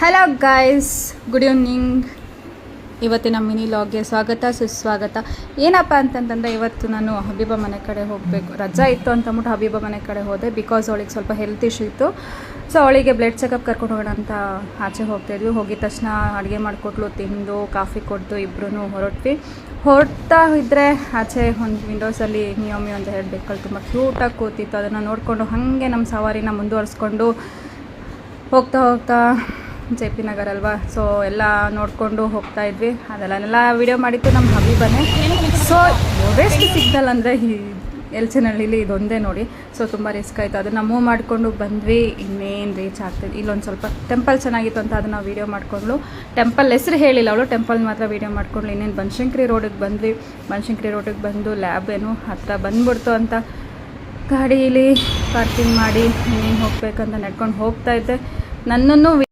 Hello guys, good evening. ಇವತ್ತಿನ mini ಲಾಗ್ಗೆ ಸ್ವಾಗತ ಸುಸ್ವಾಗತ. ಏನಪ್ಪ ಅಂತಂತಂದರೆ ಇವತ್ತು ನಾನು ಹಬೀಬಾ ಮನೆ ಕಡೆ ಹೋಗಬೇಕು. ರಜಾ ಇತ್ತು ಅಂತಂದ್ಬಿಟ್ಟು ಹಬೀಬಾ ಮನೆ ಕಡೆ ಹೋದೆ. ಬಿಕಾಸ್ ಅವಳಿಗೆ ಸ್ವಲ್ಪ ಹೆಲ್ತ್ ಇಶ್ಯೂ ಇತ್ತು. ಸೊ ಅವಳಿಗೆ ಬ್ಲಡ್ ಚೆಕಪ್ ಕರ್ಕೊಂಡು ಹೋಗೋಣ ಅಂತ ಆಚೆ ಹೋಗ್ತಾಯಿದ್ವಿ. ಹೋಗಿದ ತಕ್ಷಣ ಅಡುಗೆ ಮಾಡಿಕೊಟ್ಲು, ತಿಂದು ಕಾಫಿ ಕೊಟ್ಟು ಇಬ್ಬರೂ ಹೊರಡ್ತಾ ಇದ್ದರೆ ಆಚೆ ಒಂದು ವಿಂಡೋಸಲ್ಲಿ ಮಿಯೋಮಿ ಅಂತ ಹೇಳಬೇಕಲ್ಲ, ತುಂಬ ಕ್ಯೂಟಾಗಿ ಕೂತಿತ್ತು. ಅದನ್ನು ನೋಡಿಕೊಂಡು ಹಾಗೆ ನಮ್ಮ ಸವಾರಿನ ಮುಂದುವರಿಸ್ಕೊಂಡು ಹೋಗ್ತಾ ಜೆ ಪಿ ನಗರ್ ಅಲ್ವಾ, ಸೊ ಎಲ್ಲ ನೋಡಿಕೊಂಡು ಹೋಗ್ತಾ ಇದ್ವಿ. ಅದೆಲ್ಲ ವಿಡಿಯೋ ಮಾಡಿತ್ತು ನಮ್ಮ ಹಬೀಬನೇ. ಸೊ ರೆಸ್ಟ್ ಸಿಗ್ದಲ್ಲ ಅಂದರೆ ಎಲ್ಚನಹಳ್ಳಿಲಿ ಇದೊಂದೇ ನೋಡಿ. ಸೊ ತುಂಬ ರಿಸ್ಕ್ ಆಯಿತು. ಅದನ್ನು ಮೂವ್ ಮಾಡಿಕೊಂಡು ಬಂದ್ವಿ. ಇನ್ನೇನು ರೀಚ್ ಆಗ್ತದೆ. ಇಲ್ಲೊಂದು ಸ್ವಲ್ಪ ಟೆಂಪಲ್ ಚೆನ್ನಾಗಿತ್ತು ಅಂತ ಅದನ್ನು ವೀಡಿಯೋ ಮಾಡಿಕೊಂಡು, ಟೆಂಪಲ್ ಹೆಸರು ಹೇಳಿಲ್ಲ ಅವಳು, ಟೆಂಪಲ್ ಮಾತ್ರ ವೀಡಿಯೋ ಮಾಡಿಕೊಂಡು ಇನ್ನೇನು ಬನಶಂಕರಿ ರೋಡಿಗೆ ಬಂದ್ವಿ. ಬನಶಂಕರಿ ರೋಡಿಗೆ ಬಂದು ಲ್ಯಾಬ್ ಏನು ಹತ್ತಿರ ಬಂದ್ಬಿಡ್ತು ಅಂತ ಗಾಡೀಲಿ ಪಾರ್ಕಿಂಗ್ ಮಾಡಿ ಇನ್ನೇನು ಹೋಗ್ಬೇಕಂತ ನಡ್ಕೊಂಡು ಹೋಗ್ತಾಯಿದ್ದೆ. ನನ್ನನ್ನು